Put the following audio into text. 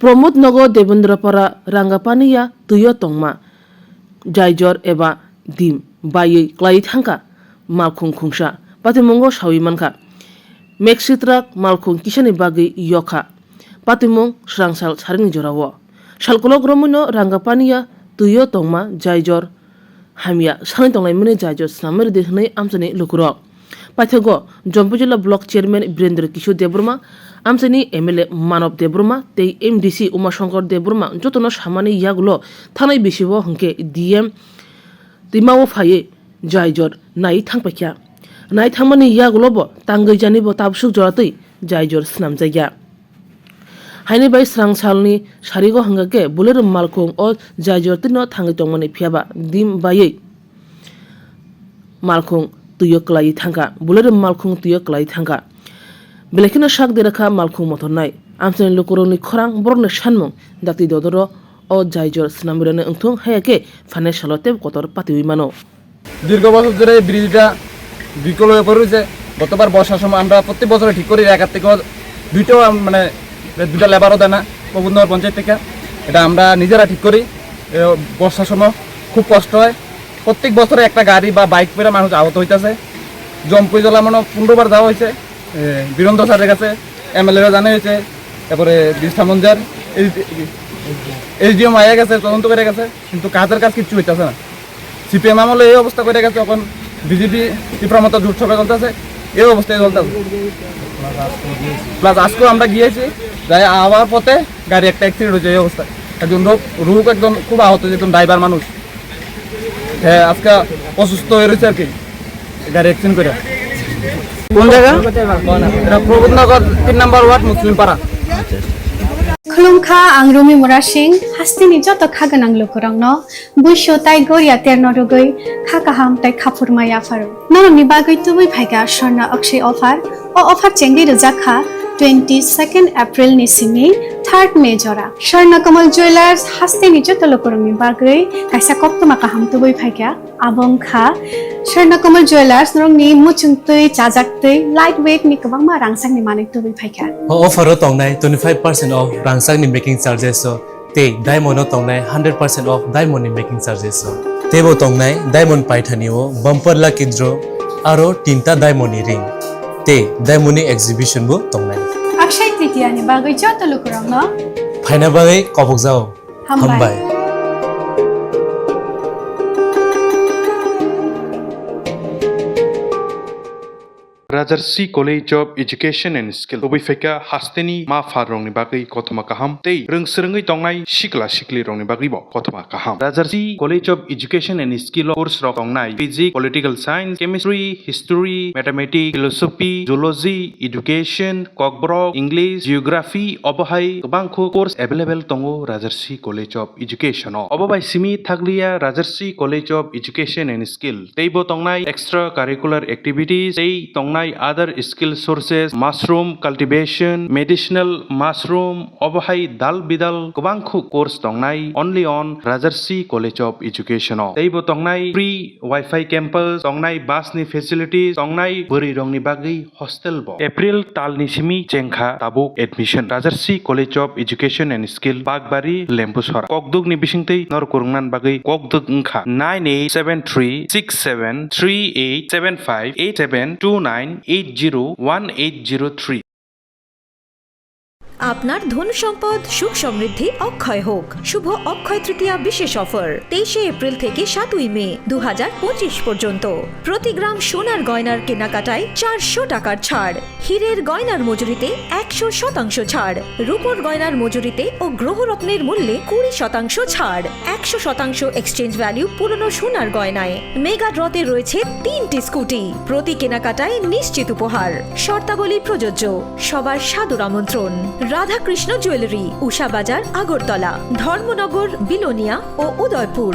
प्रमोदनगर देवेन्द्रपारा रांगापानिया तुयो तंगमा जायजर एबा दिम बायै क्लाइ थांका मालखुं खुंसा पातिमुंगो सावि मानखा मेक्सिट्राक मालखुं किसानि बागै यखा पातिमुं स्रांसाल सारिनि जरावो सालकलक रमुनो रांगापानिया तुयो तंगमा जायजर हामिया सानै तंलायमनि जायजर स्नामर देहनै आमसानि लुकुरक पाथेगो जम्पु जिल्ला ब्लक चेयरमैन वीरेंद्र किशोर देबबर्मा आमसानि एमएलए मानव देबबर्मा तै एमडीसी उमाशंकर देबबर्मा जतनो सामानि यागुलो थानाय बिसिबो हंके डीएम तिमावो फाये जायजर नाय थांपाख्या नाय थांमानि यागुलोबो तांगैजानिबो ताबसुक जरातै जायजर स्नाम जायगा हाइनि बाय स्रांसालनि सारिगो हंगाके बुलेर मालखुं ओ जायजर तिनो थांगै तंमानि फियाबा दिम बायै मालखुं तुयो क्लाइ थांगा बुलेर मालखुं तुयो क्लाइ थांगा बेलेखिनो साक देराखा मालखुं मथरनाय आमसानि लुकुरनि खरां बरनो सानमुं दाति ददरो ओ जायजर स्नामिरनो ओंथुं हायाके फाने सालते कतर पातिउइ मानो দীর্ঘ বছর ধরে ব্রিজটা বিকল হয়ে পড়েছে। গতবার বর্ষার সময় আমরা প্রত্যেক বছর ঠিক করি, একার থেকে দুইটাও মানে দুটা লেবারও দেয় না প্রবন্ধনগর পঞ্চায়েত থেকে, এটা আমরা নিজেরা ঠিক করি। বর্ষার সময় খুব কষ্ট হয়, প্রত্যেক বছরে একটা গাড়ি বা বাইক পেরে মানুষ আহত হইতেছে। জম্পুই জেলা মনে 15বার যাওয়া হয়েছে, বীরেন্দ্র স্যারের কাছে এমএলএরা জানা হয়েছে, তারপরে বিষ্ঠামঞ্জার এসডিএম আয়া গেছে, তদন্ত করে গেছে, কিন্তু কাজের কাজ কিচ্ছু হইতেছে না। সিপিএম আমলে এই অবস্থা করে গেছে, এখন বিজেপি তীব্রমতা জোট সরকার চলতেছে, এই অবস্থায় চলতেছে। প্লাস আজকেও আমরা গিয়েছি, যাই আবার পথে গাড়ি একটা অ্যাক্সিডেন্ট হয়েছে এই অবস্থায়। একজন রোগ একজন খুব আহত হয়েছে, একজন ড্রাইভার মানুষ, হ্যাঁ আজকে অসুস্থ হয়ে রয়েছে আর কি গাড়ি অ্যাক্সিডেন্ট করে। কোন জায়গা? এটা প্রবোধনগর 3 নম্বর ওয়ার্ড মুসলিম পাড়া। खुलुमखा आं रुमि मुरा सिंह हास्तिनि जत खागोनां लोगोरांनो बुइसो ताइ गोरिया तेरनो रुगै खाकाहाम ताइ खाफुरमाया फारो नरनि बागै तुबै फाइगा स्वर्णा अक्षय अफार ओ अफार चेंगि रजाखा 22 एप्रिल नि सिमि 3 मे जरा स्वर्ण कमल ज्वेलर्स हास्तिनि जत लोगोरांनि बागै काइसा कप्तमा काहाम तुबै फाइगा आबंखा स्वर्ण कमल ज्वेलर्स नरंनि मुचुंतै चाजाक्तै लाइट वेट नि गोबांमा रांसांनि मानै तुबै फाइगा अफारो तंनाय 25% ऑफ रांसांनि मेकिंग चार्जेस ते डायमंड तंनाय 100% ऑफ डायमंड नि मेकिंग चार्जेस तेबो तंनाय डायमंड पाइथानिओ बम्पर लाकी ड्र आरो 3टा डायमंड नि रिंग ते डायमंड नि एग्जिबिशन बो तंनाय अक्षय तृतीया नि बागै जत लोगोरांनो फाइना बागै कबक जाओ हामबाय Rajarshi college of education and skill बबैफेका हास्तेनि मा फारंनि बागै कथमा काहाम तै रोंसोरोङै तंनाय सिक्ला सिक्लि रंनि बागै बो कथमा काहाम Rajarshi college of education and skill course रक तंनाय physics political science chemistry history mathematics philosophy zoology education Kokborok English geography अबहाय गोबांखौ कोर्स अवेलेबल दङो राजर्षि कलेज अफ एजुकेशन अबबाय सिमि थागलिया Rajarshi college of education and skill तैबो तंनाय एक्सट्रा कारिकुलर एक्टिविटीज तै तंनाय other skill sources mushroom cultivation medicinal mushroom अबहाय दाल बिदाल गोबांखौ कोर्स तंनाय only on Rajarshi college of education तैबो तंनाय फ्री वाईफाई कैंपस तंनाय बासनि फेसिलिटीज तंनाय बोरै रंनि बागै हस्टेल बो एप्रिल तालनि सिमि चेंखा ताबुक admission Rajarshi college of education and skill बागबारी लेम्बुसरा ककदुगनि बिसिंतै नरकुरुंनान बागै ककदुग ओंखा 987367387829801803 আপনার ধন সম্পদ সুখ সমৃদ্ধি অক্ষয় হোক শুভ অক্ষয় তৃতীয়া বিশেষ অফার 23 এপ্রিল থেকে 7 মে 2025 পর্যন্ত প্রতি গ্রাম সোনার গয়নার কেনাকাটায় 400 টাকার ছাড় হীরের গয়নার মজুরিতে 100% ছাড় রূপোর গয়নার মজুরিতে ও গ্রহরত্নের মূল্যে 20% ছাড় 100% এক্সচেঞ্জ ভ্যালু পুরনো সোনার গয়নায় মেগা ড্রতে রয়েছে 3টি স্কুটি প্রতি কেনাকাটায় নিশ্চিত উপহার শর্তাবলী প্রযোজ্য সবার সাদর আমন্ত্রণ রাধাকৃষ্ণ জুয়েলারি উষা বাজার আগরতলা ধর্মনগর বিলোনিয়া ও উদয়পুর।